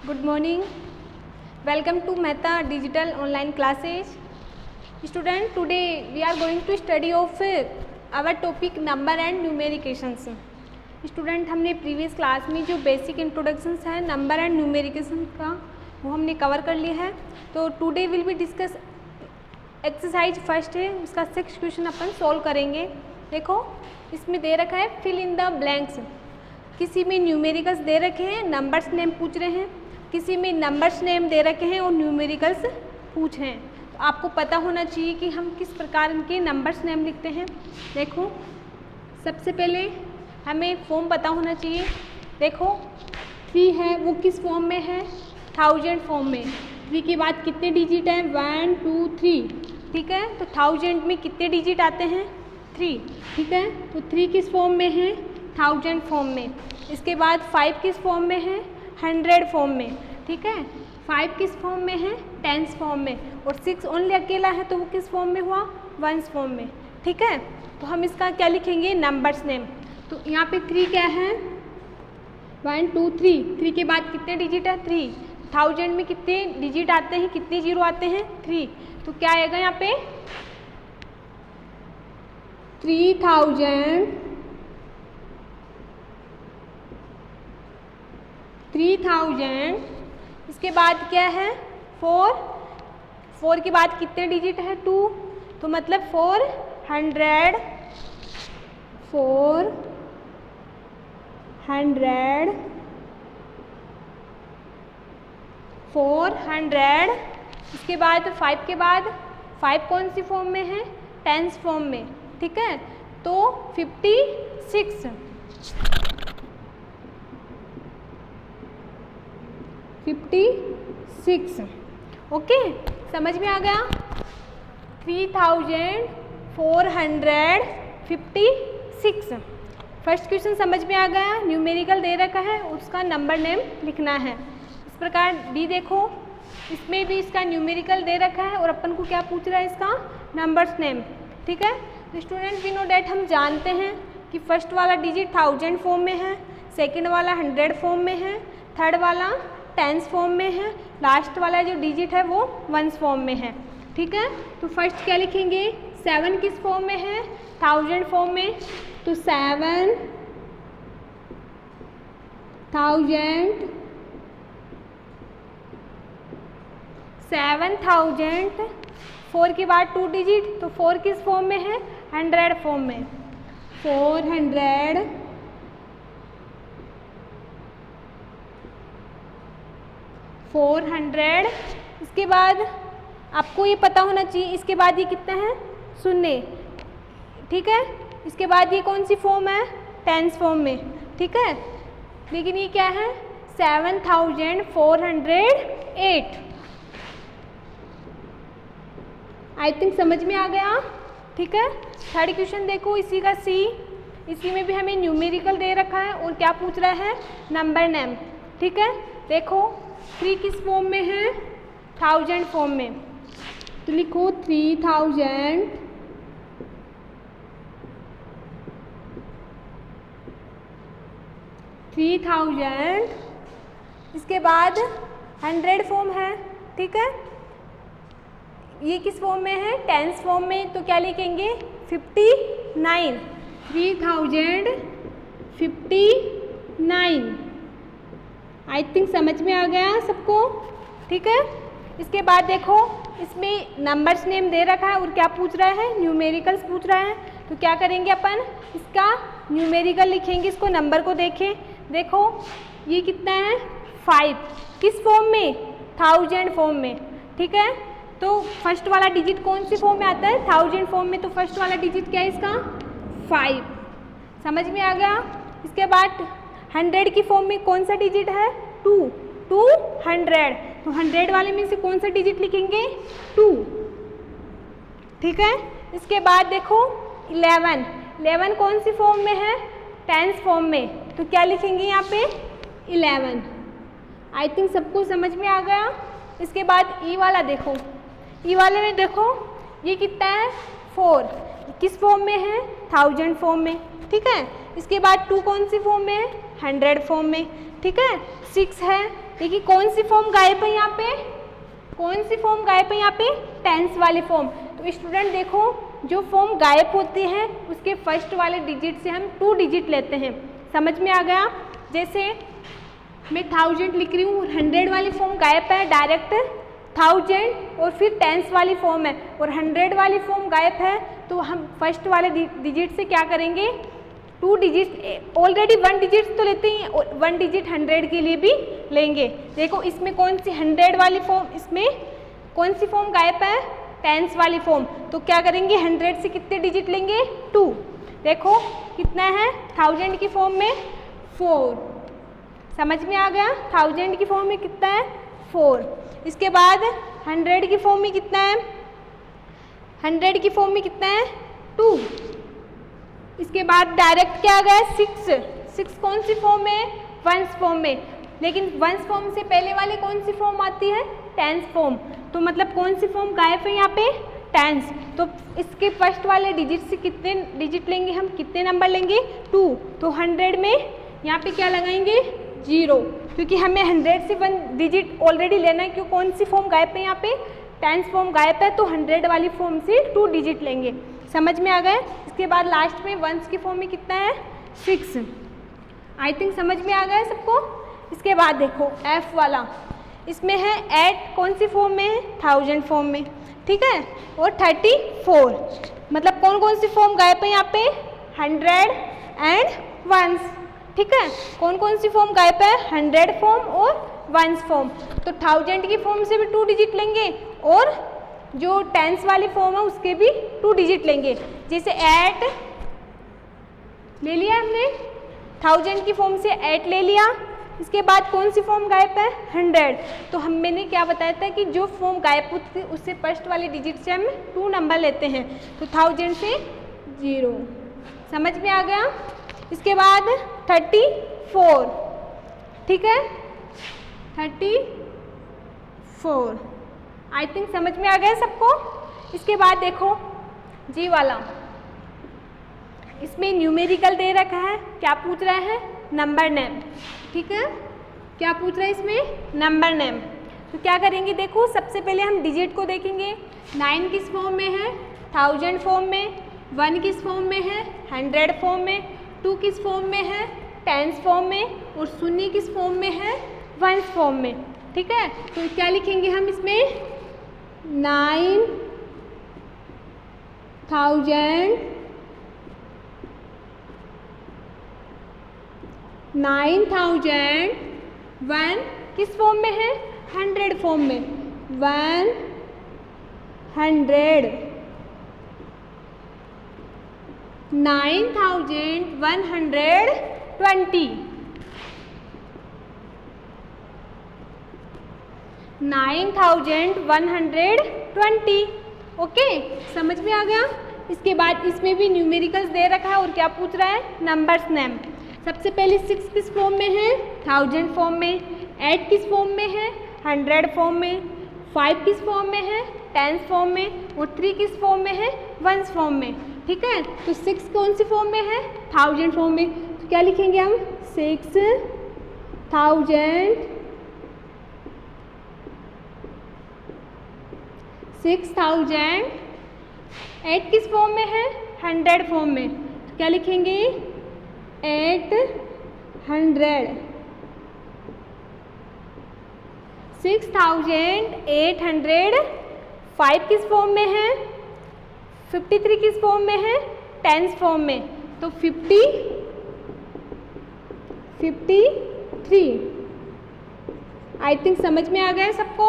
Good morning. Welcome to Mehta Digital Online Classes. Student, today we are going to study of our topic number and numerications. Student, हमने previous class में जो basic introductions है number and न्यूमेरिकेशन का वो हमने cover कर लिया है. तो today will be discuss exercise first है, उसका 6 क्वेश्चन अपन सॉल्व करेंगे. देखो इसमें दे रखा है फिल इन द ब्लैंक्स. किसी में न्यूमेरिकल्स दे रखे हैं, नंबर्स नेम पूछ रहे हैं. किसी में नंबर्स नेम दे रखे हैं और न्यूमेरिकल्स पूछ रहे हैं. तो आपको पता होना चाहिए कि हम किस प्रकार के नंबर्स नेम लिखते हैं. देखो सबसे पहले हमें फॉर्म पता होना चाहिए. देखो 3 है वो किस फॉर्म में है, 1000 फॉर्म में. 3 के बाद कितने डिजिट हैं, 1 2 3. ठीक है, तो 1000 में कितने डिजिट आते हैं, 3. ठीक है, तो 3 किस फॉर्म में है, 1000 फॉर्म में. इसके बाद 5 किस फॉर्म में है, 100 फॉर्म में. ठीक है, 5 किस फॉर्म में है, 10s फॉर्म में. और 6 ओनली अकेला है तो वो किस फॉर्म में हुआ, 1s फॉर्म में. ठीक है, तो हम इसका क्या लिखेंगे, नंबर्स नेम. तो यहाँ पे 3 क्या है, 1 2 3. 3 के बाद कितने डिजिट है, 3. 1000 में कितने डिजिट आते हैं, कितने जीरो आते हैं, 3. तो क्या आएगा यहाँ पे 3000. 3000. इसके बाद क्या है 4. 4 के बाद कितने डिजिट है, 2. तो मतलब 400. 400. इसके बाद 5 के बाद 5 कौन सी फॉर्म में है, 10s फॉर्म में. ठीक है, तो 56. 56. ओके, समझ में आ गया. 3456. फर्स्ट क्वेश्चन समझ में आ गया. न्यूमेरिकल दे रखा है, उसका नंबर नेम लिखना है. इस प्रकार बी देखो, इसमें भी इसका न्यूमेरिकल दे रखा है और अपन को क्या पूछ रहा है, इसका नंबर्स नेम. ठीक है, तो स्टूडेंट वी नो डैट हम जानते हैं कि फर्स्ट वाला डिजिट 1000 फॉर्म में है, सेकंड वाला 100 फॉर्म में है, थर्ड वाला 10s फॉर्म में है, लास्ट वाला जो डिजिट है वो 1s फॉर्म में है. ठीक है, तो फर्स्ट क्या लिखेंगे, 7 किस फॉर्म में है, 1000 फॉर्म में. तो 7000. 7000. 4 के बाद 2 डिजिट, तो 4 किस फॉर्म में है, 100 फॉर्म में. 400. 400. इसके बाद आपको ये पता होना चाहिए, इसके बाद ये कितना है, 0. ठीक है, इसके बाद ये कौन सी फॉर्म है, 10s फॉर्म में. ठीक है, लेकिन ये क्या है, 7408. आई थिंक समझ में आ गया. ठीक है, थर्ड क्वेश्चन देखो, इसी का सी. इसी में भी हमें न्यूमेरिकल दे रखा है और क्या पूछ रहा है, नंबर नेम. ठीक है, देखो 3 किस फॉर्म में है, 1000 फॉर्म में. तो लिखो 3000. 3000. इसके बाद 100 फॉर्म है. ठीक है, ये किस फॉर्म में है, 10s फॉर्म में. तो क्या लिखेंगे, 59. 3059. आई थिंक समझ में आ गया सबको. ठीक है, इसके बाद देखो इसमें नंबर्स नेम दे रखा है और क्या पूछ रहा है, न्यूमेरिकल्स पूछ रहा है. तो क्या करेंगे अपन, इसका न्यूमेरिकल लिखेंगे, इसको नंबर को देखें. देखो ये कितना है, 5. किस फॉर्म में, 1000 फॉर्म में. ठीक है, तो फर्स्ट वाला डिजिट कौन सी फॉर्म में आता है, 1000 फॉर्म में. तो फर्स्ट वाला डिजिट क्या है इसका, 5. समझ में आ गया. इसके बाद 100 की फॉर्म में कौन सा डिजिट है, 2. 200. तो 100 वाले में से कौन सा डिजिट लिखेंगे, 2. ठीक है, इसके बाद देखो 11. 11 कौन सी फॉर्म में है, 10s फॉर्म में. तो क्या लिखेंगे यहाँ पे, 11. आई थिंक सबको समझ में आ गया. इसके बाद ई वाला देखो, ई वाले में देखो ये कितना है, 4. किस फॉर्म में है, 1000 फॉर्म में. ठीक है, इसके बाद 2 कौन सी फॉर्म में है, 100 फॉर्म में. ठीक है, 6 है देखिए कौन सी फॉर्म गायब है यहाँ पे, कौन सी फॉर्म गायब है यहाँ पे, टेंस वाली फॉर्म। तो स्टूडेंट देखो जो फॉर्म गायब होती है उसके फर्स्ट वाले डिजिट से हम 2 डिजिट लेते हैं। समझ में आ गया? जैसे मैं 1000 लिख रही हूँ, 100 वाली फॉर्म गायब है, डायरेक्ट 1000 और फिर टेंस वाली फॉर्म है, और 100 वाली फॉर्म गायब है, तो हम फर्स्ट वाले डिजिट से क्या करेंगे, 2 डिजिट, ऑलरेडी 1 डिजिट तो लेते ही, 1 डिजिट 100 के लिए भी लेंगे। देखो इसमें कौन सी 100 वाली फॉर्म, इसमें कौन सी फॉर्म गायब है, टेंस वाली फॉर्म। तो क्या करेंगे, 100 से कितने डिजिट लेंगे, 2। देखो कितना है 1000 की फॉर्म में 4। समझ में आ गया? 1000 की फॉर्म में कितना है, 4। इसके बाद 100 की फॉर्म में कितना है, 100 की फॉर्म में कितना है, 2। इसके बाद डायरेक्ट क्या आ गया, 6 कौन सी फॉर्म में, वंस फॉर्म में। लेकिन वंस फॉर्म से पहले वाली कौन सी फॉर्म आती है, टेंस फॉर्म। तो मतलब कौन सी फॉर्म गायब है यहाँ पे, टेंस। तो इसके फर्स्ट वाले डिजिट से कितने डिजिट लेंगे हम, कितने नंबर लेंगे, 2। तो 100 में यहाँ पे क्या लगाएंगे, 0, क्योंकि हमें 100 से 1 डिजिट ऑलरेडी लेना है। क्यों, कौन सी फॉर्म गायब है यहाँ पे, टेंस फॉर्म गायब है, तो 100 वाली फॉर्म से 2 डिजिट लेंगे। समझ में आ गए? इसके बाद लास्ट में वंस की फॉर्म में कितना है, 6। आई थिंक समझ में आ गया सबको। इसके बाद देखो एफ वाला, इसमें है 8 कौन सी फॉर्म में है, 1000 फॉर्म में, ठीक है, और 34। मतलब कौन कौन सी फॉर्म गायब है यहाँ पे, 100 एंड वंस, ठीक है। कौन कौन सी फॉर्म गायब है, 100 फॉर्म और वंस फॉर्म। तो 1000 की फॉर्म से भी 2 डिजिट लेंगे, और जो टेंस वाली फॉर्म है उसके भी 2 डिजिट लेंगे। जैसे 8 ले लिया हमने, 1000 की फॉर्म से 8 ले लिया। इसके बाद कौन सी फॉर्म गायब है, 100। तो मैंने क्या बताया था कि जो फॉर्म गायब होती है उससे फर्स्ट वाले डिजिट से हम 2 नंबर लेते हैं। तो 1000 से 0। समझ में आ गया? इसके बाद 34, ठीक है, 34। आई थिंक समझ में आ गया सबको। इसके बाद देखो जी वाला, इसमें न्यूमेरिकल दे रखा है, क्या पूछ रहा है, नंबर नेम, ठीक है। क्या पूछ रहा है इसमें, नंबर नेम। तो क्या करेंगे, देखो सबसे पहले हम डिजिट को देखेंगे। 9 किस फॉर्म में है, 1000 फॉर्म में, 1 किस फॉर्म में है, 100 फॉर्म में, 2 किस फॉर्म में है, टेंस फॉर्म में, और 0 किस फॉर्म में है, वंस फॉर्म में, ठीक है। तो क्या लिखेंगे हम इसमें, 9000 1 किस फॉर्म में है, 100 फॉर्म में, 100 9120 9120। ओके, समझ में आ गया। इसके बाद इसमें भी न्यूमेरिकल्स दे रखा है, और क्या पूछ रहा है, नंबर्स नेम। सबसे पहले 6 किस फॉर्म में है, 1000 फॉर्म में, 8 किस फॉर्म में है, 100 फॉर्म में, 5 किस फॉर्म में है, टेंस फॉर्म में, और 3 किस फॉर्म में है, वंस फॉर्म में, ठीक है। तो 6 कौन सी फॉर्म में है, 1000 फॉर्म में। तो क्या लिखेंगे हम, 6000। 6000। 8 किस फॉर्म में है, 100 फॉर्म में। तो क्या लिखेंगे, 800। 6800। 5 किस फॉर्म में है, 53 किस फॉर्म में है, टेंस फॉर्म में। तो 53। आई थिंक समझ में आ गया सबको।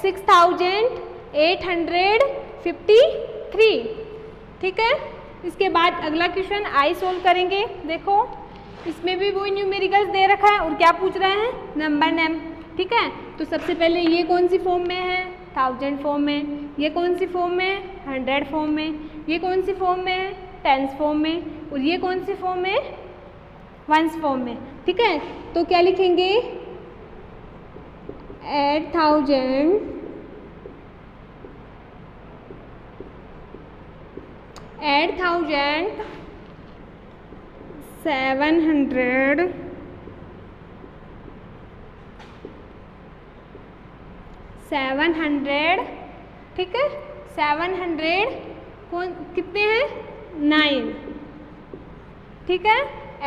6853, ठीक है। इसके बाद अगला क्वेश्चन आई सोल्व करेंगे। देखो इसमें भी वही न्यूमेरिकल्स दे रखा है, और क्या पूछ रहे हैं, नंबर नेम, ठीक है। तो सबसे पहले ये कौन सी फॉर्म में है, 1000 फॉर्म में, ये कौन सी फॉर्म में, 100 फॉर्म में, ये कौन सी फॉर्म में है, टेंस फॉर्म में, और ये कौन सी फॉर्म में, वंस फॉर्म में, ठीक है। तो क्या लिखेंगे, 8700 8,700 700, ठीक है, 700 कौन कितने हैं 9, ठीक है,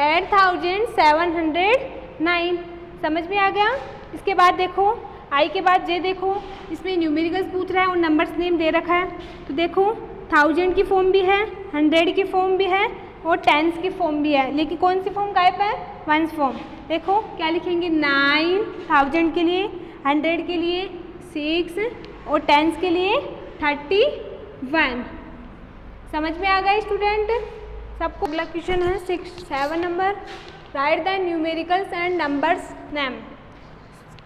8709 समझ में आ गया। इसके बाद देखो आई के बाद जे देखो, इसमें न्यूमेरिकल्स पूछ रहा है और नंबर्स नेम दे रखा है। तो देखो 1000 की फॉर्म भी है, 100 की फॉर्म भी है और टेंस की फॉर्म भी है, लेकिन कौन सी फॉर्म गायब है, वंस फॉर्म। देखो क्या लिखेंगे 9000 के लिए, 100 के लिए 6 और टेंस के लिए 31। समझ में आ गया स्टूडेंट सबको। अगला क्वेश्चन है 7 number, right the numericals and numbers name.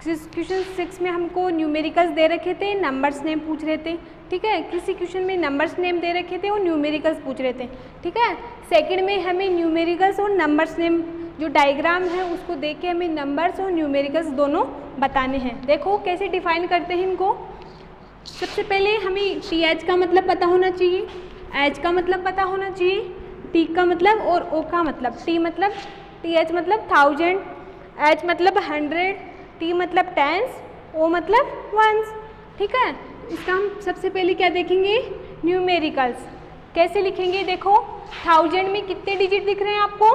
Question 6 में हमको न्यूमेरिकल्स दे रखे थे, नंबर्स नेम पूछ रहे थे, ठीक है। किसी क्वेश्चन में नंबर्स नेम दे रखे थे और न्यूमेरिकल्स पूछ रहे थे, ठीक है। सेकंड में हमें न्यूमेरिकल्स और नंबर्स नेम जो डायग्राम है उसको देख के हमें नंबर्स और न्यूमेरिकल्स दोनों बताने हैं। देखो कैसे डिफाइन करते हैं इनको। सबसे पहले हमें टी एच का मतलब पता होना चाहिए, एच का मतलब पता होना चाहिए, टी का मतलब और ओ का मतलब। टी मतलब टी एच मतलब 1000, एच मतलब 100, टी मतलब टेंस, ओ मतलब वंस, ठीक है। इसका हम सबसे पहले क्या देखेंगे न्यूमेरिकल्स कैसे लिखेंगे। देखो 1000 में कितने डिजिट दिख रहे हैं आपको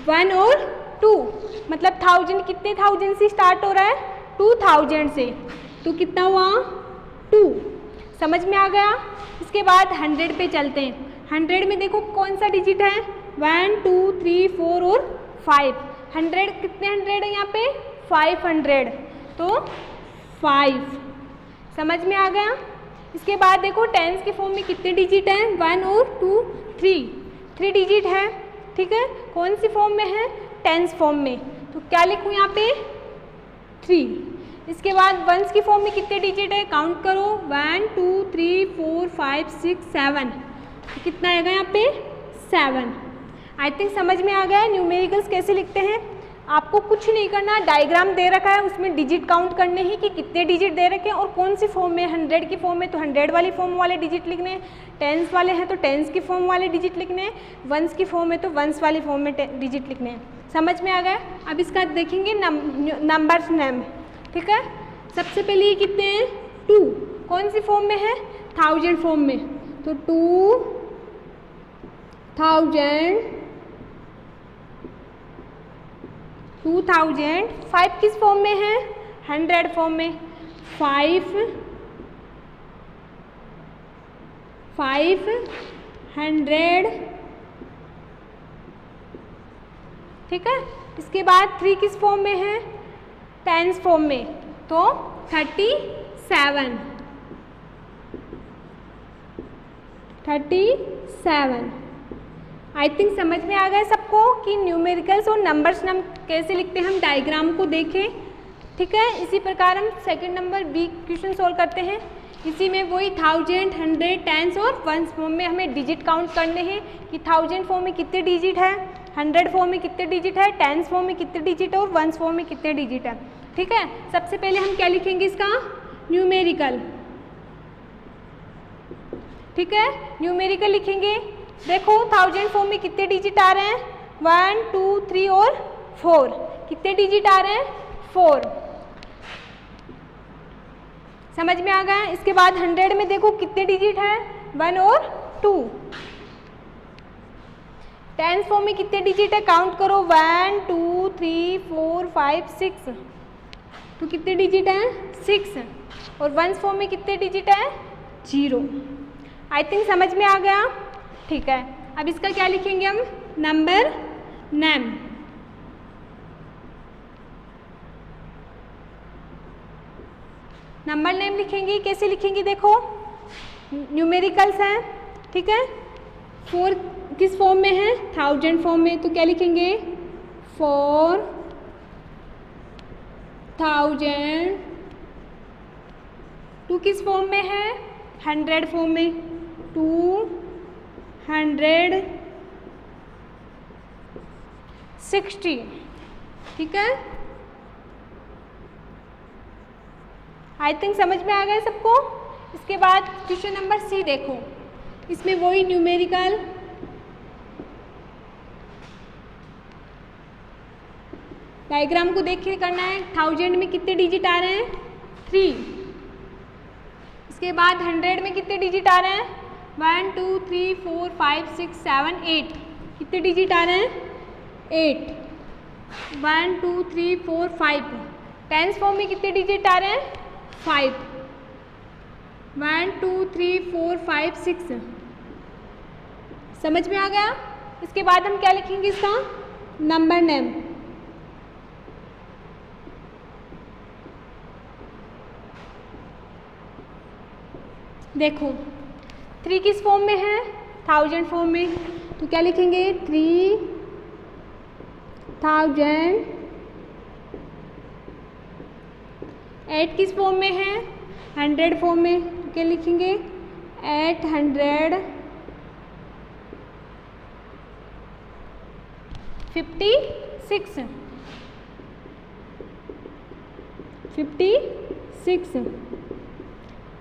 1 और 2, मतलब 1000 कितने 1000 से स्टार्ट हो रहा है 2000 से, तो कितना हुआ 2, समझ में आ गया। इसके बाद 100 पे चलते हैं। 100 में देखो कौन सा डिजिट है 1 2 3 4 और 5। 100 कितने 100 है यहाँ पे 500, तो 5, समझ में आ गया। इसके बाद देखो टेंस के फॉर्म में कितने डिजिट हैं 1 और 2 3 डिजिट है, ठीक है। कौन सी फॉर्म में है टेंस फॉर्म में, तो क्या लिखूँ यहाँ पे 3। इसके बाद वंस की फॉर्म में कितने डिजिट है काउंट करो 1 2 3 4 5 6 7, तो कितना आएगा यहाँ पे 7। आई थिंक समझ में आ गया है न्यूमेरिकल्स कैसे लिखते हैं। आपको कुछ नहीं करना, डायग्राम दे रखा है उसमें डिजिट काउंट करने ही कि कितने डिजिट दे रखे हैं और कौन सी फॉर्म में। 100 की फॉर्म में तो 100 वाली फॉर्म वाले डिजिट लिखने हैं, टेंस वाले हैं तो टेंस की फॉर्म वाले डिजिट लिखने हैं, वंस की फॉर्म में तो वंस वाली फॉर्म में डिजिट लिखने हैं। समझ में आ गया। अब इसका देखेंगे नंबर्स नेम, ठीक है। सबसे पहले ये कितने हैं 2, कौन सी फॉर्म में है 1000 फॉर्म में, तो 2000। 5 किस फॉर्म में है 100 फॉर्म में, 500, ठीक है। इसके बाद 3 किस फॉर्म में है टेंस फॉर्म में, तो 37। आई थिंक समझ में आ गया सबको कि न्यूमेरिकल्स और नंबर्स नम कैसे लिखते हैं। हम डायग्राम को देखें, ठीक है। इसी प्रकार हम second number B question solve करते हैं। इसी में वही 1000, 100, टेंस और वंस फॉर्म में हमें डिजिट काउंट करने हैं कि 1000 फॉर्म में कितने डिजिट है, 100 फॉर्म में कितने डिजिट है, टेंस फॉर्म में कितने डिजिट है और वंस फॉर्म में कितने डिजिट है, ठीक है। सबसे पहले हम क्या लिखेंगे इसका न्यूमेरिकल, ठीक है। न्यूमेरिकल लिखेंगे। देखो 1000 फॉर्म में कितने डिजिट आ रहे हैं 1 2 3 और 4, कितने डिजिट आ रहे हैं 4, समझ में आ गया। इसके बाद 100 में देखो कितने डिजिट है 1 और 2। टेंस फॉर्म में कितने डिजिट है काउंट करो 1 2 3 4 5 6, तो कितने डिजिट हैं 6। और वंस फॉर्म में कितने डिजिट है 0। आई थिंक समझ में आ गया, ठीक है। अब इसका क्या लिखेंगे हम नंबर नेम, नंबर नेम लिखेंगे। कैसे लिखेंगे देखो न्यूमेरिकल्स हैं, ठीक है। 4 किस फॉर्म में है 1000 फॉर्म में, तो क्या लिखेंगे 4000। 2 किस फॉर्म में है 100 फॉर्म में, 260, ठीक है। आई थिंक समझ में आ गया सबको। इसके बाद क्वेश्चन नंबर सी देखो, इसमें वही न्यूमेरिकल डायग्राम को देख के करना है। 1000 में कितने डिजिट आ रहे हैं 3, इसके बाद 100 में कितने डिजिट आ रहे हैं? 1 2 3 4 5 6 7 8। कितने डिजिट आ रहे हैं? 8। 1 2 3 4 5। टेंस फॉर्म में कितने डिजिट आ रहे हैं? 5। 1 2 3 4 5 6। समझ में आ गया? इसके बाद हम क्या लिखेंगे इसका? Number name. देखो 3 किस फॉर्म में है? 1000 फॉर्म में, तो क्या लिखेंगे? 3000। 8 किस फॉर्म में है? 100 फॉर्म में, तो क्या लिखेंगे? 800। 56।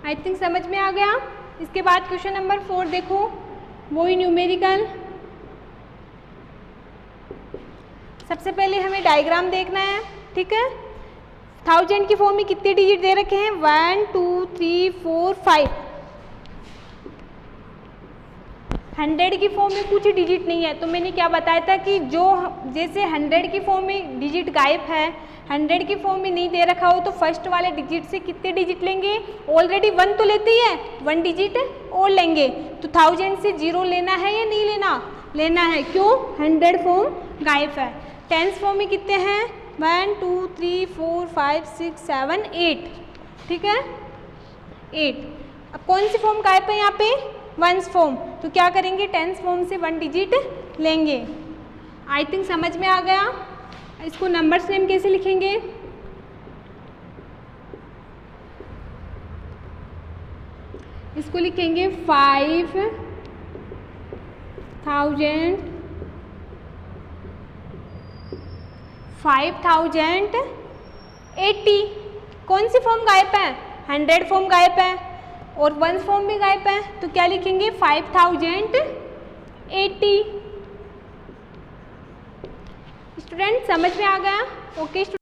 आई थिंक समझ में आ गया। इसके बाद क्वेश्चन नंबर 4 देखो, वही न्यूमेरिकल। सबसे पहले हमें डायग्राम देखना है, ठीक है। 1000 की फॉर्म में कितने डिजिट दे रखे हैं? 1 2 3 4 5। 100 की फॉर्म में कुछ डिजिट नहीं है, तो मैंने क्या बताया था कि जो जैसे 100 की फॉर्म में डिजिट गायब है, 100 की फॉर्म में नहीं दे रखा हो, तो फर्स्ट वाले डिजिट से कितने डिजिट लेंगे? ऑलरेडी 1 तो लेते ही है, 1 डिजिट और लेंगे। तो 1000 से 0 लेना है या नहीं लेना? लेना है। क्यों? 100 फॉर्म गायब है। टेंस फॉर्म में कितने हैं? 1 2 3 4 5 6 7 8। ठीक है, 8। अब कौन सी फॉर्म गायब है यहाँ पे? 1s form. तो क्या करेंगे? टेंस फॉर्म से 1 डिजिट लेंगे। आई थिंक समझ में आ गया। इसको नंबर्स नेम कैसे लिखेंगे? इसको लिखेंगे 5000 5080। कौन सी फॉर्म गायब है? 100 फॉर्म गायब है और 1s फॉर्म भी गायब है, तो क्या लिखेंगे? 5080। स्टूडेंट समझ में आ गया? Okay student.